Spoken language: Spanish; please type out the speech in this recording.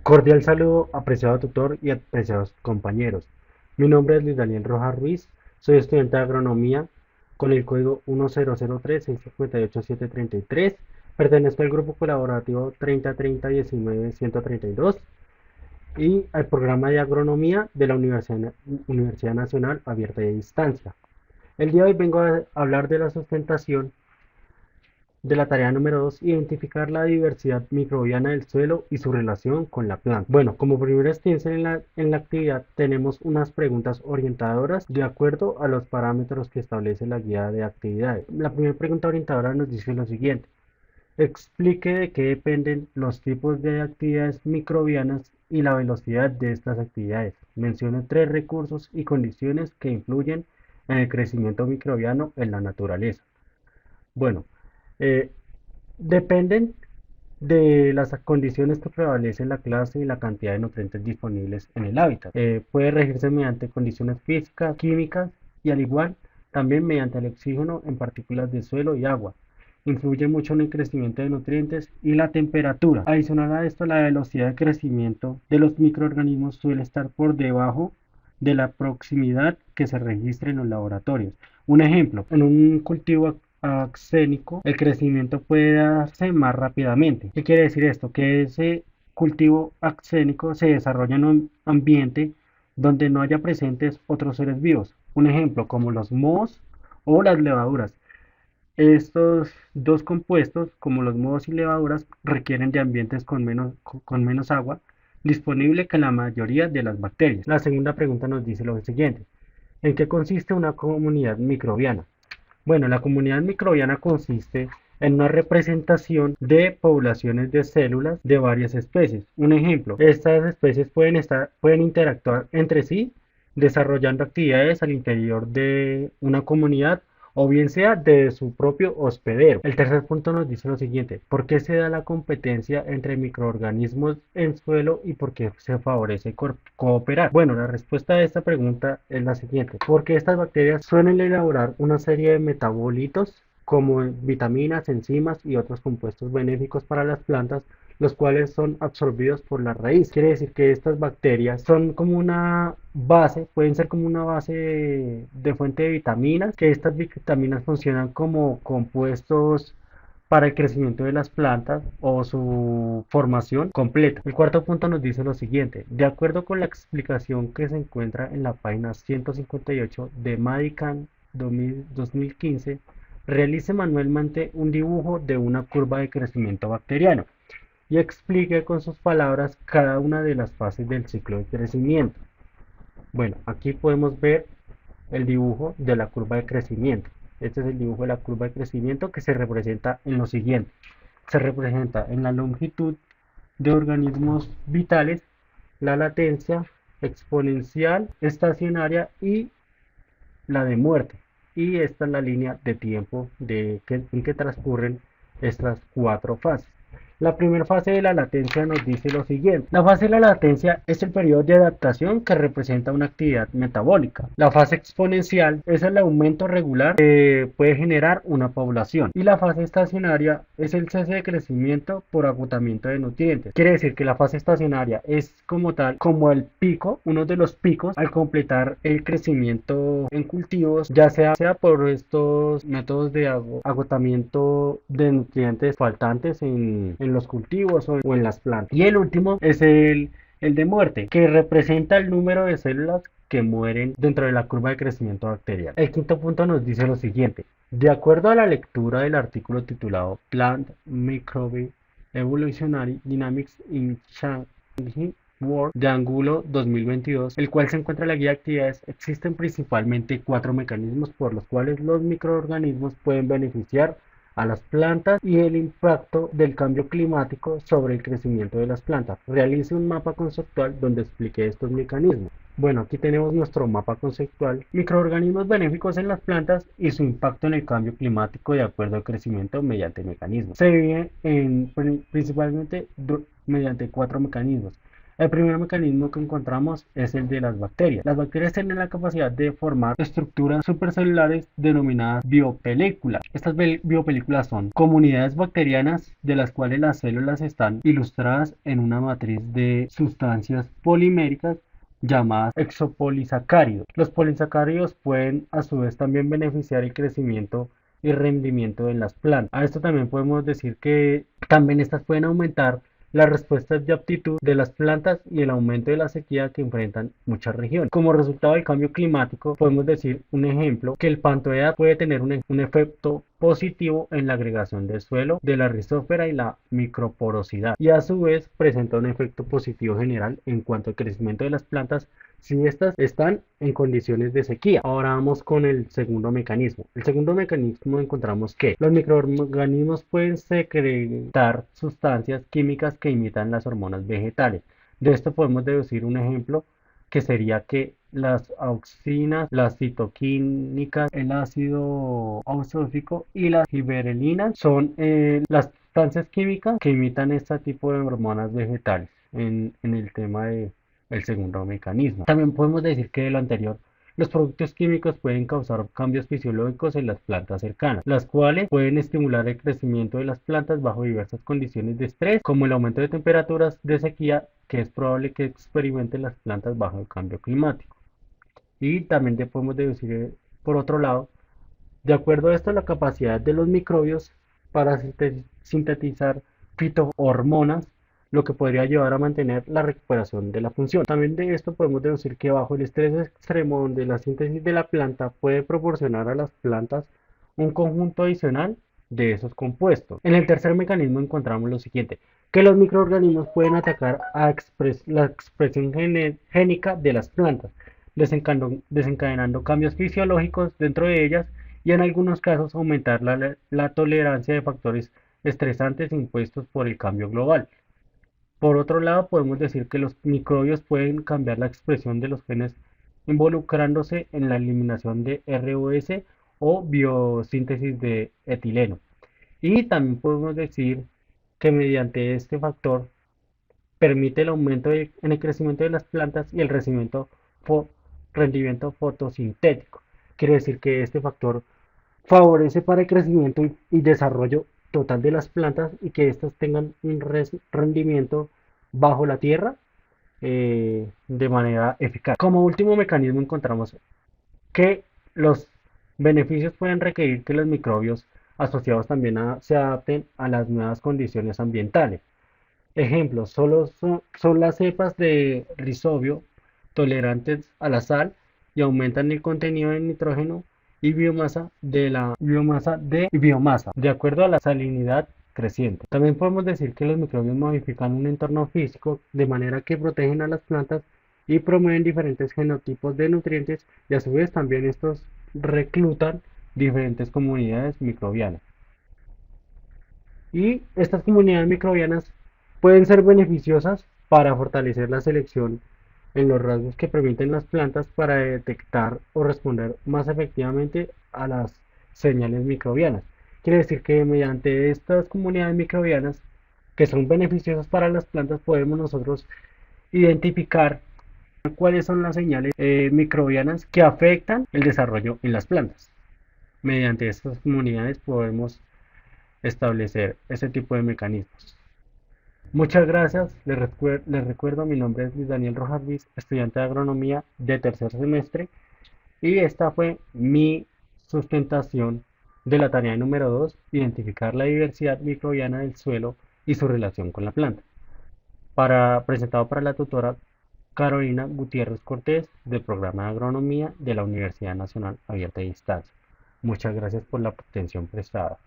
Cordial saludo, apreciado tutor y apreciados compañeros. Mi nombre es Luis Daniel Rojas Ruiz, soy estudiante de agronomía con el código 1003-658-733. Pertenezco al grupo colaborativo 3030-19-132 y al programa de agronomía de la Universidad Nacional Abierta y a Distancia. El día de hoy vengo a hablar de la sustentación de la tarea número 2, identificar la diversidad microbiana del suelo y su relación con la planta. Bueno, como primera extensión en la actividad tenemos unas preguntas orientadoras de acuerdo a los parámetros que establece la guía de actividades. La primera pregunta orientadora nos dice lo siguiente: explique de qué dependen los tipos de actividades microbianas y la velocidad de estas actividades. Mencione tres recursos y condiciones que influyen en el crecimiento microbiano en la naturaleza. Bueno, eh, dependen de las condiciones que prevalecen la clase y la cantidad de nutrientes disponibles en el hábitat. Puede regirse mediante condiciones físicas, químicas y al igual también mediante el oxígeno en partículas de suelo y agua. Influye mucho en el crecimiento de nutrientes y la temperatura. Adicional a esto, la velocidad de crecimiento de los microorganismos suele estar por debajo de la proximidad que se registra en los laboratorios. Un ejemplo, en un cultivo axénico, el crecimiento puede darse más rápidamente. ¿Qué quiere decir esto? Que ese cultivo axénico se desarrolla en un ambiente donde no haya presentes otros seres vivos. Un ejemplo, como los mohos o las levaduras. Estos dos compuestos, como los mohos y levaduras, requieren de ambientes con menos agua disponible que la mayoría de las bacterias. La segunda pregunta nos dice lo siguiente: ¿en qué consiste una comunidad microbiana? Bueno, la comunidad microbiana consiste en una representación de poblaciones de células de varias especies. Un ejemplo, estas especies pueden interactuar entre sí, desarrollando actividades al interior de una comunidad o bien sea de su propio hospedero. El tercer punto nos dice lo siguiente: ¿por qué se da la competencia entre microorganismos en suelo y por qué se favorece cooperar? Bueno, la respuesta a esta pregunta es la siguiente: porque estas bacterias suelen elaborar una serie de metabolitos como vitaminas, enzimas y otros compuestos benéficos para las plantas, los cuales son absorbidos por la raíz. Quiere decir que estas bacterias son como una base, pueden ser como una base de fuente de vitaminas, que estas vitaminas funcionan como compuestos para el crecimiento de las plantas o su formación completa. El cuarto punto nos dice lo siguiente: de acuerdo con la explicación que se encuentra en la página 158 de Madican 2015, realice manualmente un dibujo de una curva de crecimiento bacteriano y explique con sus palabras cada una de las fases del ciclo de crecimiento. Bueno, aquí podemos ver el dibujo de la curva de crecimiento. Este es el dibujo de la curva de crecimiento que se representa en lo siguiente. Se representa en la longitud de organismos vitales, la latencia exponencial, estacionaria y la de muerte. Y esta es la línea de tiempo en que transcurren estas cuatro fases. La primera fase de la latencia nos dice lo siguiente: la fase de la latencia es el periodo de adaptación que representa una actividad metabólica. La fase exponencial es el aumento regular que puede generar una población. Y la fase estacionaria es el cese de crecimiento por agotamiento de nutrientes. Quiere decir que la fase estacionaria es como tal, como el pico, uno de los picos al completar el crecimiento en cultivos, ya sea por estos métodos de agotamiento de nutrientes faltantes en los cultivos o en las plantas. Y el último es el de muerte, que representa el número de células que mueren dentro de la curva de crecimiento bacteriano. El quinto punto nos dice lo siguiente: de acuerdo a la lectura del artículo titulado Plant Microbe Evolutionary Dynamics in Changing World de Angulo 2022, el cual se encuentra en la guía de actividades, existen principalmente cuatro mecanismos por los cuales los microorganismos pueden beneficiar a las plantas y el impacto del cambio climático sobre el crecimiento de las plantas. Realice un mapa conceptual donde explique estos mecanismos. Bueno, aquí tenemos nuestro mapa conceptual: microorganismos benéficos en las plantas y su impacto en el cambio climático de acuerdo al crecimiento mediante mecanismos. Se divide principalmente mediante cuatro mecanismos. El primer mecanismo que encontramos es el de las bacterias. Las bacterias tienen la capacidad de formar estructuras supercelulares denominadas biopelículas. Estas biopelículas son comunidades bacterianas de las cuales las células están ilustradas en una matriz de sustancias poliméricas llamadas exopolisacáridos. Los polisacáridos pueden a su vez también beneficiar el crecimiento y rendimiento en las plantas. A esto también podemos decir que también estas pueden aumentar las respuestas de aptitud de las plantas y el aumento de la sequía que enfrentan muchas regiones. Como resultado del cambio climático, podemos decir un ejemplo que el pantoea puede tener un efecto positivo en la agregación del suelo, de la rizósfera y la microporosidad, y a su vez presenta un efecto positivo general en cuanto al crecimiento de las plantas si estas están en condiciones de sequía. Ahora vamos con el segundo mecanismo. El segundo mecanismo encontramos que los microorganismos pueden secretar sustancias químicas que imitan las hormonas vegetales. De esto podemos deducir un ejemplo que sería que las auxinas, las citoquímicas, el ácido ausófico y las giberelinas son las sustancias químicas que imitan este tipo de hormonas vegetales en el tema de el segundo mecanismo. También podemos decir que de lo anterior, los productos químicos pueden causar cambios fisiológicos en las plantas cercanas, las cuales pueden estimular el crecimiento de las plantas bajo diversas condiciones de estrés, como el aumento de temperaturas de sequía que es probable que experimenten las plantas bajo el cambio climático. Y también podemos deducir, por otro lado, de acuerdo a esto, la capacidad de los microbios para sintetizar fitohormonas, lo que podría llevar a mantener la recuperación de la función. También de esto podemos deducir que bajo el estrés extremo donde la síntesis de la planta puede proporcionar a las plantas un conjunto adicional de esos compuestos. En el tercer mecanismo encontramos lo siguiente, que los microorganismos pueden atacar a la expresión génica de las plantas, desencadenando cambios fisiológicos dentro de ellas y en algunos casos aumentar la tolerancia de factores estresantes impuestos por el cambio global. Por otro lado, podemos decir que los microbios pueden cambiar la expresión de los genes involucrándose en la eliminación de ROS o biosíntesis de etileno. Y también podemos decir que mediante este factor permite el aumento en el crecimiento de las plantas y el rendimiento fotosintético. Quiere decir que este factor favorece para el crecimiento y desarrollo total de las plantas y que éstas tengan un rendimiento bajo la tierra de manera eficaz. Como último mecanismo encontramos que los beneficios pueden requerir que los microbios asociados también se adapten a las nuevas condiciones ambientales. Ejemplos, solo son las cepas de rizobio tolerantes a la sal y aumentan el contenido de nitrógeno y biomasa de acuerdo a la salinidad creciente. También podemos decir que los microbios modifican un entorno físico de manera que protegen a las plantas y promueven diferentes genotipos de nutrientes y a su vez también estos reclutan diferentes comunidades microbianas. Y estas comunidades microbianas pueden ser beneficiosas para fortalecer la selección en los rasgos que permiten las plantas para detectar o responder más efectivamente a las señales microbianas. Quiere decir que mediante estas comunidades microbianas que son beneficiosas para las plantas podemos nosotros identificar cuáles son las señales microbianas que afectan el desarrollo en las plantas. Mediante estas comunidades podemos establecer ese tipo de mecanismos. Muchas gracias, les recuerdo, mi nombre es Luis Daniel Rojas Luis, estudiante de agronomía de tercer semestre y esta fue mi sustentación de la tarea número 2, identificar la diversidad microbiana del suelo y su relación con la planta. Presentado para la tutora Carolina Gutiérrez Cortés del programa de agronomía de la Universidad Nacional Abierta de Distancia. Muchas gracias por la atención prestada.